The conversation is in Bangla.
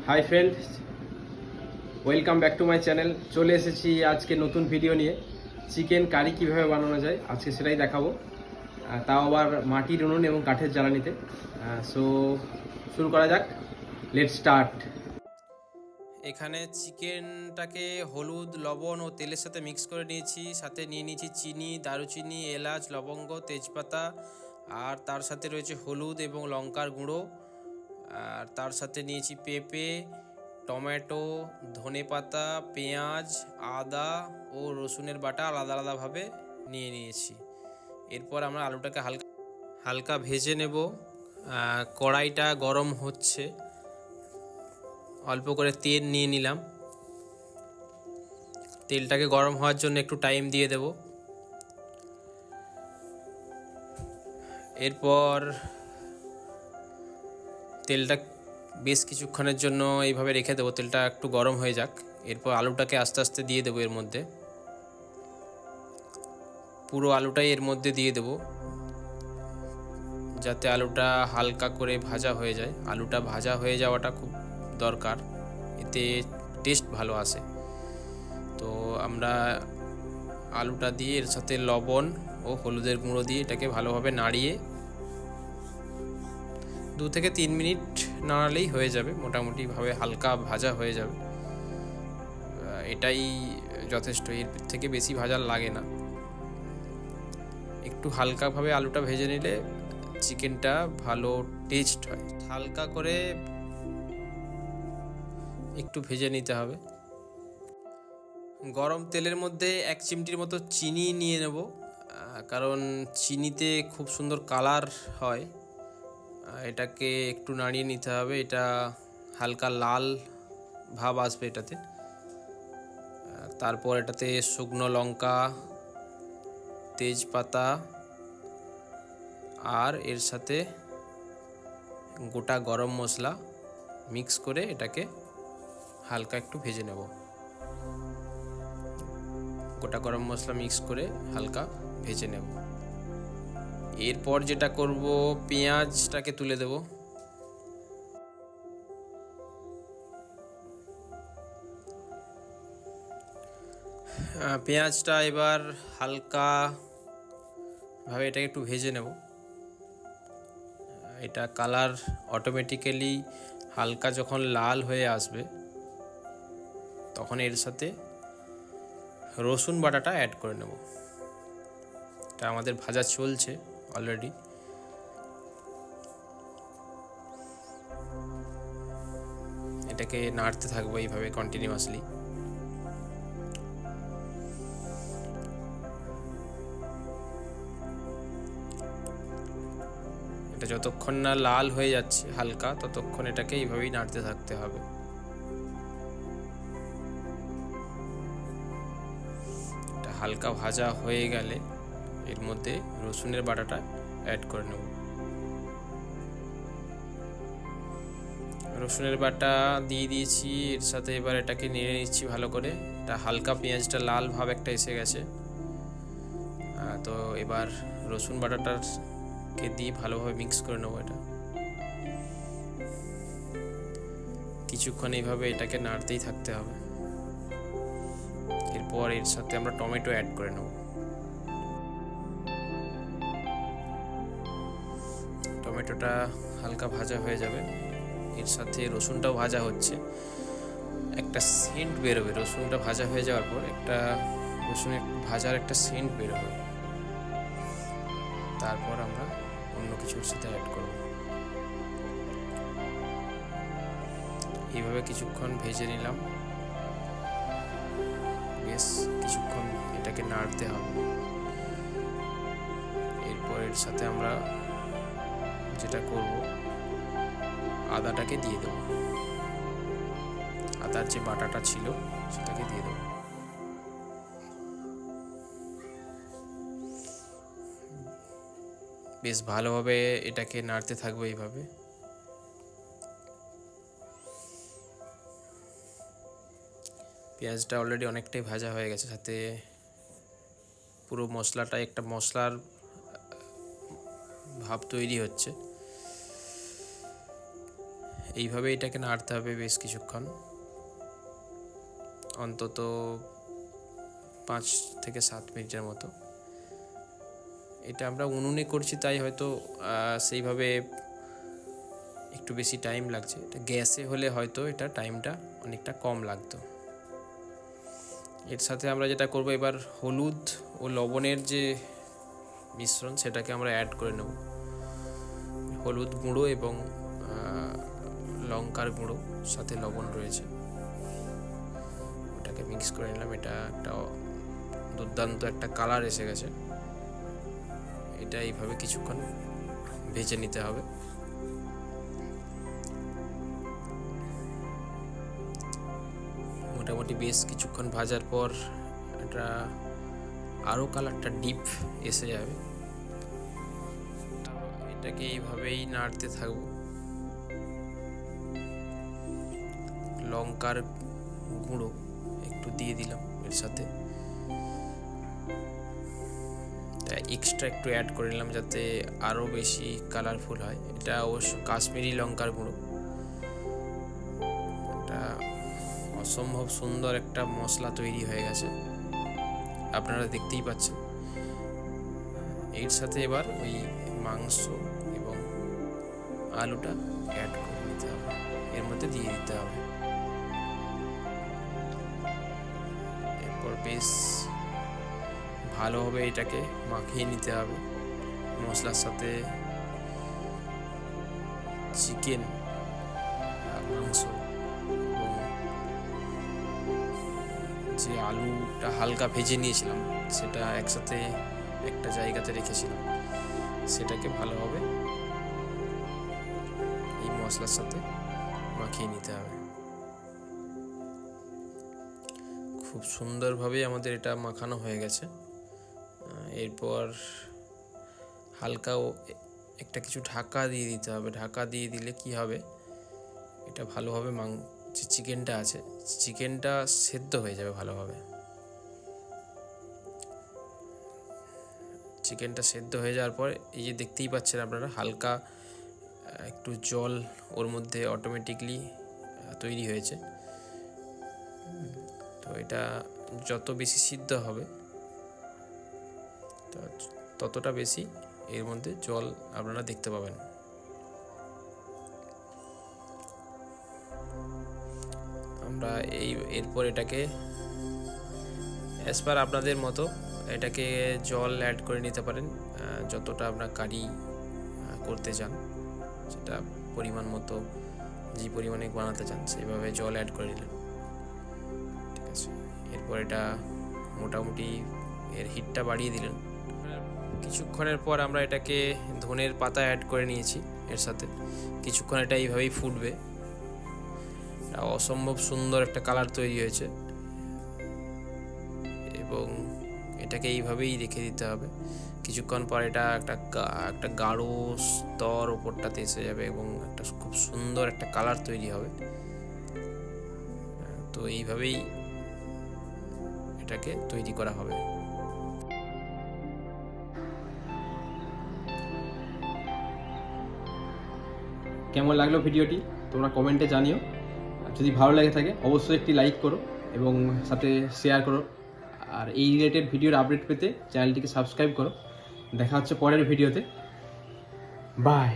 Hi friends, welcome back to my channel. চলে এসেছি আজকে নতুন ভিডিও নিয়ে। চিকেন কারি কীভাবে বানানো যায় আজকে সেটাই দেখাবো, তাও আবার মাটির উনুন এবং কাঠের জ্বালানিতে। সো শুরু করা যাক, লেটস স্টার্ট। এখানে চিকেনটাকে হলুদ, লবণ ও তেলের সাথে মিক্স করে নিয়েছি। সাথে নিয়ে নিয়েছি চিনি, দারুচিনি, এলাচ, লবঙ্গ, তেজপাতা, আর তার সাথে রয়েছে হলুদ এবং লঙ্কার গুঁড়ো। আর তার সাথে নিয়েছি পেঁপে, টমেটো, ধনেপাতা, পেঁয়াজ, আদা ও রসুনের বাটা আলাদা আলাদাভাবে নিয়ে নিয়েছি। এরপর আমরা আলুটাকে হালকা হালকা ভেজে নেব। কড়াইটা গরম হচ্ছে, অল্প করে তেল নিয়ে নিলাম। তেলটাকে গরম হওয়ার জন্য একটু টাইম দিয়ে দেব। এরপর তেলটা বেশ কিছুক্ষণের জন্য এইভাবে রেখে দেবো, তেলটা একটু গরম হয়ে যাক। এরপর আলুটাকে আস্তে আস্তে দিয়ে দেবো এর মধ্যে, পুরো আলুটাই এর মধ্যে দিয়ে দেবো যাতে আলুটা হালকা করে ভাজা হয়ে যায়। আলুটা ভাজা হয়ে যাওয়াটা খুব দরকার, এতে টেস্ট ভালো আসে। তো আমরা আলুটা দিয়ে এর সাথে লবণ ও হলুদের গুঁড়ো দিয়ে এটাকে ভালোভাবে নাড়িয়ে 2 থেকে 3 মিনিট নাড়ালেই হয়ে যাবে, মোটামুটিভাবে হালকা ভাজা হয়ে যাবে। এটাই যথেষ্ট, এর থেকে বেশি ভাজার লাগে না। একটু হালকাভাবে আলুটা ভেজে নিলে চিকেনটা ভালো টেস্ট হয়। হালকা করে একটু ভেজে নিতে হবে। গরম তেলের মধ্যে 1 চিমটির মতো চিনি নিয়ে নেব, কারণ চিনিতে খুব সুন্দর কালার হয়। এটাকে একটু নাড়িয়ে নিতে হবে, এটা হালকা লাল ভাব আসবে এটাতে। তারপর এটাতে শুকনো লঙ্কা, তেজপাতা আর এর সাথে গোটা গরম মশলা মিক্স করে এটাকে হালকা একটু ভেজে নেব। গোটা গরম মশলা মিক্স করে হালকা ভেজে নেব। এরপর যেটা করব, পেঁয়াজটাকে তুলে দেব। পেঁয়াজটা এবার হালকা ভাবে এটাকে একটু ভেজে নেব। এটা কালার অটোমেটিক্যালি হালকা যখন লাল হয়ে আসবে তখন এর সাথে রসুন বাটাটা অ্যাড করে নেব। এটা আমাদের ভাজা চলছে অলরেডি। এটাকে নাড়তে থাকবো এইভাবে কন্টিনিউয়াসলি। এটা যতক্ষণ না লাল হয়ে যাচ্ছে হালকা, ততক্ষণ এটাকে এইভাবেই নাড়তে থাকতে হবে। এটা হালকা ভাজা হয়ে গেলে এর মধ্যে রসুনের বাটাটা অ্যাড করে নেব। রসুনের বাটা দিয়ে দিয়েছি, এর সাথে এবার এটাকে নেড়ে নিচ্ছি ভালো করে। এটা হালকা পেঁয়াজটা লাল ভাব একটা এসে গেছে। তো এবার রসুন বাটাটাকে দিয়ে ভালোভাবে মিক্স করে নেবো। এটা কিছুক্ষণ এইভাবে এটাকে নাড়তেই থাকতে হবে। এরপর এর সাথে আমরা টমেটো অ্যাড করে নেব। টমেটোটা হালকা ভাজা হয়ে যাবে, এর সাথে রসুনটাও ভাজা হচ্ছে। একটা সেন্ট বেরোবে, রসুনটা ভাজা হয়ে যাওয়ার পর একটা রসুনের ভাজার একটা সেন্ট বেরোবে। তারপর আমরা অন্য কিছুর সাথে অ্যাড করব। এইভাবে কিছুক্ষণ ভেজে নিলাম, বেশ কিছুক্ষণ এটাকে নাড়তে হবে। এরপর এর সাথে আমরা যেটা করব, আদাটাকে দিয়ে দেবো। আদার যে বাটাটা ছিল সেটাকে দিয়ে দেবো। বেশ ভালোভাবে এটাকে নাড়তে থাকবো এইভাবে। পেঁয়াজটা অলরেডি অনেকটাই ভাজা হয়ে গেছে, সাথে পুরো মশলাটা একটা মশলার ভাব তৈরি হচ্ছে। এইভাবে এটাকে নাড়তে হবে বেশ কিছুক্ষণ, অন্তত 5 থেকে 7 মিনিটের মতো। এটা আমরা উনুনে করছি তাই হয়তো সেইভাবে একটু বেশি টাইম লাগছে। এটা গ্যাসে হলে হয়তো এটা টাইমটা অনেকটা কম লাগতো। এর সাথে আমরা যেটা করব, এবার হলুদ ও লবণের যে মিশ্রণ সেটাকে আমরা অ্যাড করে নেব। হলুদ গুঁড়ো এবং লঙ্কার গুঁড়ো সাথে লবণ রয়েছে, ওটাকে মিক্স করে নিলাম। এটা একটা দুর্দান্ত একটা কালার এসে গেছে। এটা এইভাবে কিছুক্ষণ ভেজে নিতে হবে। মোটামুটি বেশ কিছুক্ষণ ভাজার পর এটা আরও কালারটা ডিপ এসে যাবে। এটাকে এইভাবেই নাড়তে থাকবো। লঙ্কার গুঁড়ো একটু দিয়ে দিলাম এর সাথে, এক্সট্রা একটু অ্যাড করে নিলাম যাতে আরও বেশি কালারফুল হয়। এটা অবশ্য কাশ্মীরি লঙ্কার গুঁড়ো। এটা অসম্ভব সুন্দর একটা মশলা তৈরি হয়ে গেছে, আপনারা দেখতেই পাচ্ছেন। এর সাথে এবার ওই মাংস এবং আলুটা অ্যাড করে নিতে হবে, এর মধ্যে দিয়ে দিতে হবে। এরপর বেশ ভালোভাবে এটাকে মাখিয়ে নিতে হবে মশলার সাথে। চিকেন, মাংস এবং যে আলুটা হালকা ভেজে নিয়েছিলাম সেটা একসাথে একটা জায়গাতে রেখেছিলাম, সেটাকে ভালোভাবে এই মশলার সাথে মাখিয়ে নিতে হবে। খুব সুন্দরভাবে আমাদের এটা মাখানো হয়ে গেছে। এরপর হালকাও একটা কিছু ঢাকা দিয়ে দিতে হবে। ঢাকা দিয়ে দিলে কি হবে, এটা ভালোভাবে যে চিকেনটা আছে চিকেনটা সেদ্ধ হয়ে যাবে ভালোভাবে। চিকেনটা সেদ্ধ হয়ে যাওয়ার পর এই যে দেখতেই পাচ্ছেন আপনারা, হালকা একটু জল ওর মধ্যে অটোমেটিকলি তৈরি হয়েছে। তো এটা যত বেশি সিদ্ধ হবে ততটা বেশি এর মধ্যে জল আপনারা দেখতে পাবেন। আমরা এরপর এটাকে অ্যাজ পার আপনাদের মতো এটাকে জল অ্যাড করে নিতে পারেন, যতটা আপনার কারি করতে চান সেটা পরিমাণ মতো, যে পরিমাণে বানাতে চান সেইভাবে জল অ্যাড করে নিলেন। ঠিক আছে, এরপর এটা মোটামুটি এর হিটটা বাড়িয়ে দিলেন। কিছুক্ষণের পর আমরা এটাকে ধনের পাতা অ্যাড করে নিয়েছি এর সাথে। কিছুক্ষণ এটা এইভাবেই ফুটবে। অসম্ভব সুন্দর একটা কালার তৈরি হয়েছে এবং এটাকে এইভাবেই রেখে দিতে হবে। কিছুক্ষণ পর এটা একটা গাঢ় স্তর ওপরটাতে এসে যাবে এবং একটা খুব সুন্দর একটা কালার তৈরি হবে। তো এইভাবেই এটাকে তৈরি করা হবে। কেমন লাগলো ভিডিওটি তোমরা কমেন্টে জানিও। যদি ভালো লেগে থাকে অবশ্যই একটি লাইক করো এবং সাথে শেয়ার করো। আর এই রিলেটেড ভিডিওর আপডেট পেতে চ্যানেলটিকে সাবস্ক্রাইব করো। দেখা হচ্ছে পরের ভিডিওতে। বাই।